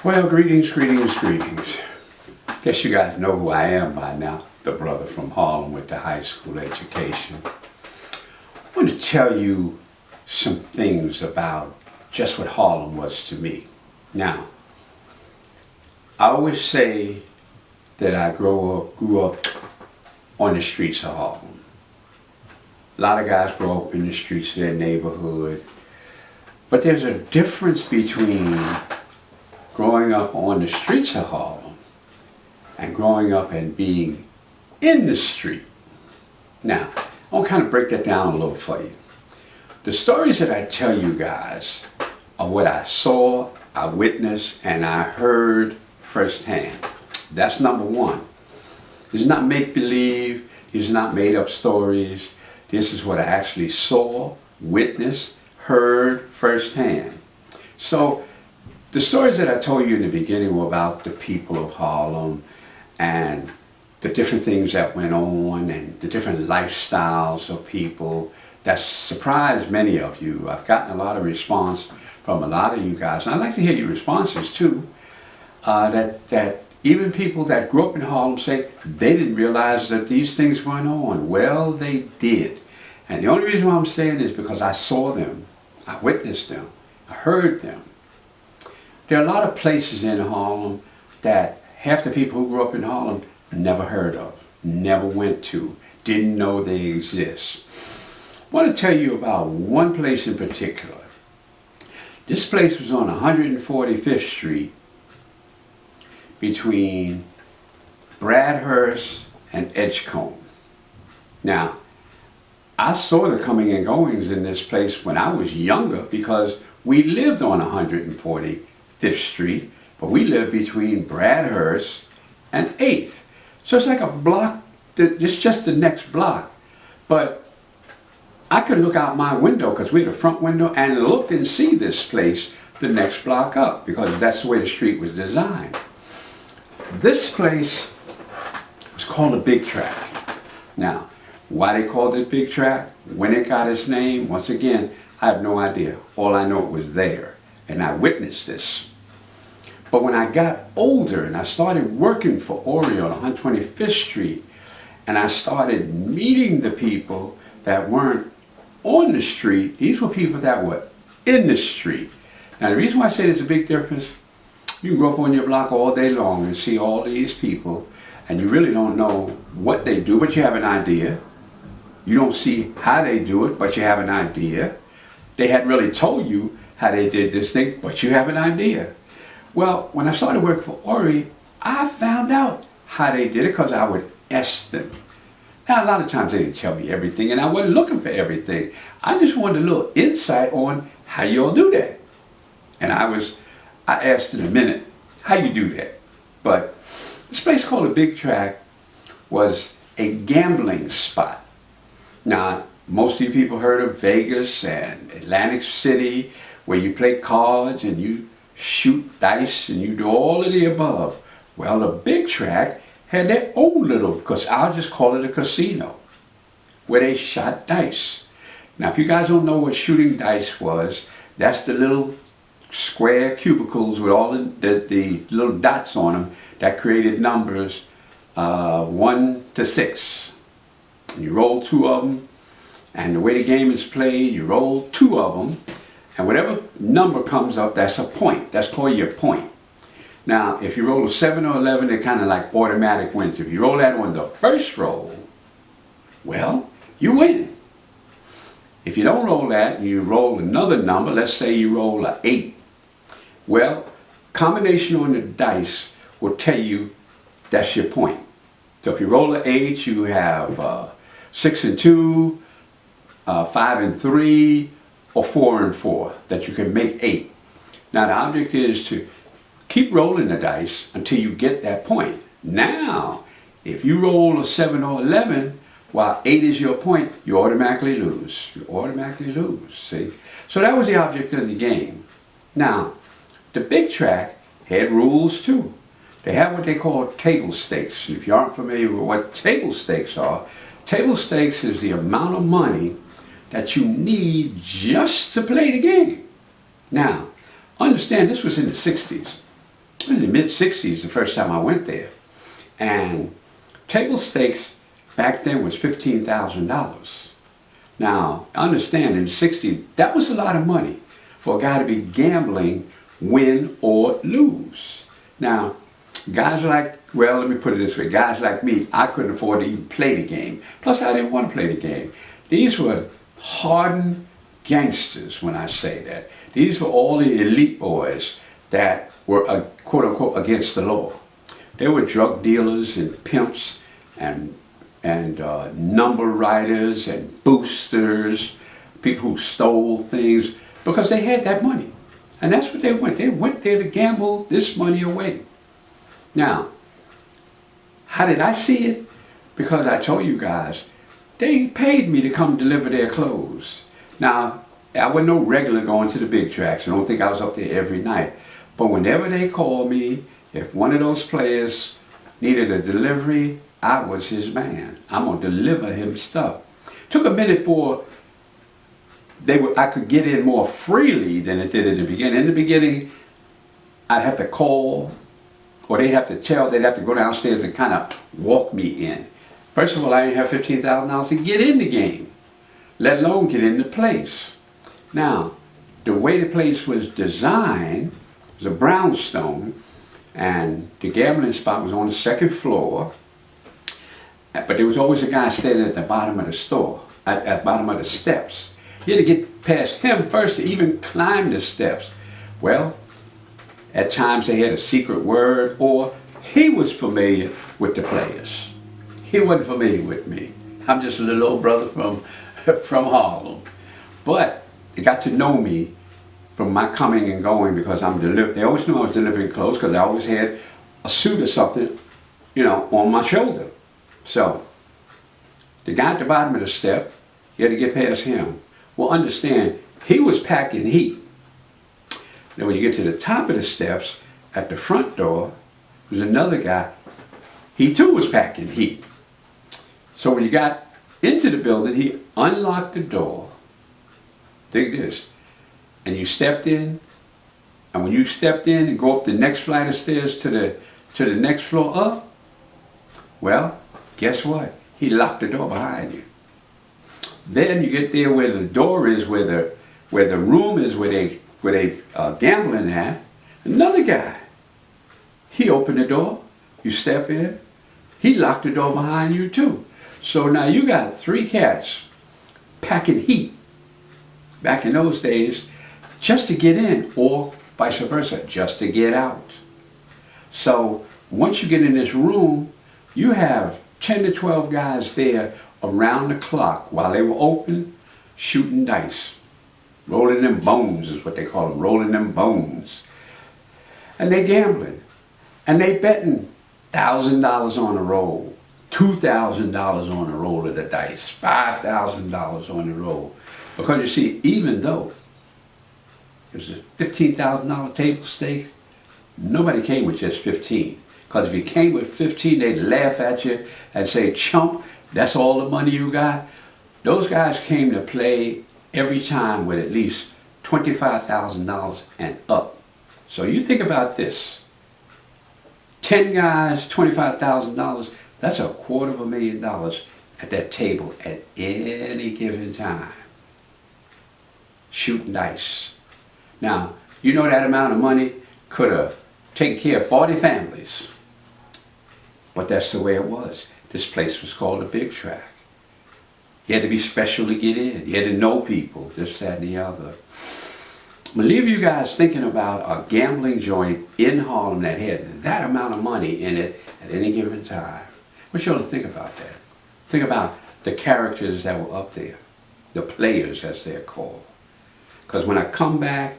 Well, greetings, greetings, greetings. Guess you guys know who I am by now, the brother from Harlem with the high school education. I want to tell you some things about just what Harlem was to me. Now, I always say that I grew up on the streets of Harlem. A lot of guys grow up in the streets of their neighborhood, but there's a difference between growing up on the streets of Harlem and growing up and being in the street. Now, I'll kind of break that down a little for you. The stories that I tell you guys are what I saw, I witnessed, and I heard firsthand. That's number one. This is not make-believe, these are not made-up stories. This is what I actually saw, witnessed, heard firsthand. So, the stories that I told you in the beginning were about the people of Harlem and the different things that went on and the different lifestyles of people that surprised many of you. I've gotten a lot of response from a lot of you guys, and I'd like to hear your responses too, that even people that grew up in Harlem say they didn't realize that these things went on. Well, they did. And the only reason why I'm saying is because I saw them, I witnessed them, I heard them. There are a lot of places in Harlem that half the people who grew up in Harlem never heard of, never went to, didn't know they exist. I want to tell you about one place in particular. This place was on 145th Street between Bradhurst and Edgecombe. Now, I saw the coming and goings in this place when I was younger because we lived on 145th Street, but we lived between Bradhurst and 8th. So it's like a block, it's just the next block. But I could look out my window, because we had a front window, and look and see this place the next block up, because that's the way the street was designed. This place was called a Big Track. Now, why they called it Big Track, when it got its name, once again, I have no idea. All I know it was there, and I witnessed this. But when I got older and I started working for Ori on 125th Street, and I started meeting the people that weren't on the street, these were people that were in the street. Now the reason why I say there's a big difference, you can grow up on your block all day long and see all these people, and you really don't know what they do, but you have an idea. You don't see how they do it, but you have an idea. They hadn't really told you how they did this thing, but you have an idea. Well, when I started working for Ori, I found out how they did it because I would ask them. Now, a lot of times they didn't tell me everything, and I wasn't looking for everything. I just wanted a little insight on how you all do that. And I asked in a minute, how you do that? But this place called the Big Track was a gambling spot. Now, most of you people heard of Vegas and Atlantic City, where you play cards and you shoot dice and you do all of the above. Well, the Big Track had their own little, because I'll just call it a casino, where they shot dice. Now, if you guys don't know what shooting dice was, that's the little square cubicles with all the little dots on them that created numbers 1 to 6. And you roll 2 of them, and the way the game is played, you roll 2 of them, and whatever number comes up, that's a point. That's called your point. Now, if you roll a 7 or 11, they're kind of like automatic wins. If you roll that on the first roll, well, you win. If you don't roll that, and you roll another number, let's say you roll an 8. Well, combination on the dice will tell you that's your point. So if you roll an 8, you have 6 and 2, 5 and 3, or 4 and 4, that you can make 8. Now the object is to keep rolling the dice until you get that point. Now, if you roll a 7 or 11, while 8 is your point, you automatically lose. You automatically lose, see? So that was the object of the game. Now, the Big Track had rules too. They have what they call table stakes. And if you aren't familiar with what table stakes are, table stakes is the amount of money that you need just to play the game. Now, understand this was in the 60s. it was in the mid-60s the first time I went there. And table stakes back then was $15,000. Now, understand in the 60s, that was a lot of money for a guy to be gambling, win or lose. Now, guys like, well, let me put it this way, guys like me, I couldn't afford to even play the game. Plus, I didn't want to play the game. These were hardened gangsters when I say that. These were all the elite boys that were, quote unquote, against the law. They were drug dealers and pimps and number writers and boosters, people who stole things because they had that money. And that's what they went. They went there to gamble this money away. Now, how did I see it? Because I told you guys, they paid me to come deliver their clothes. Now, I wasn't no regular going to the big tracks. I don't think I was up there every night. But whenever they called me, if one of those players needed a delivery, I was his man. I'm going to deliver him stuff. Took a minute for I could get in more freely than it did in the beginning. In the beginning, I'd have to call, or they'd have to go downstairs and kind of walk me in. First of all, I didn't have $15,000 to get in the game, let alone get in the place. Now, the way the place was designed was a brownstone, and the gambling spot was on the second floor, but there was always a guy standing at the bottom of the store, at the bottom of the steps. You had to get past him first to even climb the steps. Well, at times they had a secret word, or he was familiar with the players. He wasn't familiar with me. I'm just a little old brother from Harlem. But they got to know me from my coming and going because they always knew I was delivering clothes because I always had a suit or something, on my shoulder. So, the guy at the bottom of the step, you had to get past him. Well, understand, he was packing heat. Then when you get to the top of the steps, at the front door, there's another guy. He too was packing heat. So when you got into the building, he unlocked the door. Dig this. And you stepped in. And when you stepped in and go up the next flight of stairs to the next floor up, well, guess what? He locked the door behind you. Then you get there where the door is, where the room is, where they gambling at. Another guy. He opened the door. You step in. He locked the door behind you too. So now you got 3 cats packing heat back in those days just to get in, or vice versa, just to get out. So once you get in this room, you have 10 to 12 guys there around the clock while they were open, shooting dice. Rolling them bones is what they call them, rolling them bones. And they gambling. And they betting $1,000 on a roll, $2,000 on a roll of the dice, $5,000 on the roll. Because you see, even though it was a $15,000 table stake, nobody came with just 15. Because if you came with 15, they'd laugh at you and say, chump, that's all the money you got. Those guys came to play every time with at least $25,000 and up. So you think about this. 10 guys, $25,000, that's $250,000 at that table at any given time. Shooting dice. Now, you know that amount of money could have taken care of 40 families. But that's the way it was. This place was called the Big Track. You had to be special to get in. You had to know people, this, that, and the other. I'm going to leave you guys thinking about a gambling joint in Harlem that had that amount of money in it at any given time. I want you all to think about that. Think about the characters that were up there, the players as they're called. Because when I come back,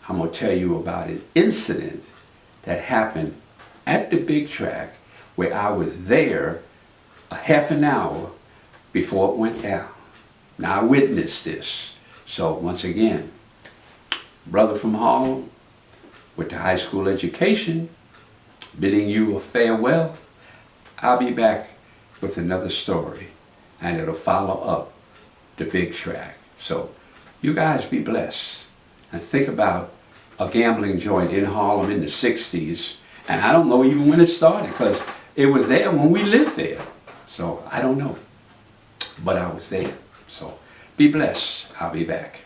I'm going to tell you about an incident that happened at the Big Track where I was there a half an hour before it went down. Now I witnessed this. So once again, brother from Harlem with the high school education, bidding you a farewell. I'll be back with another story, and it'll follow up the Big Track. So you guys be blessed and think about a gambling joint in Harlem in the 60s. And I don't know even when it started, because it was there when we lived there. So I don't know. But I was there. So be blessed. I'll be back.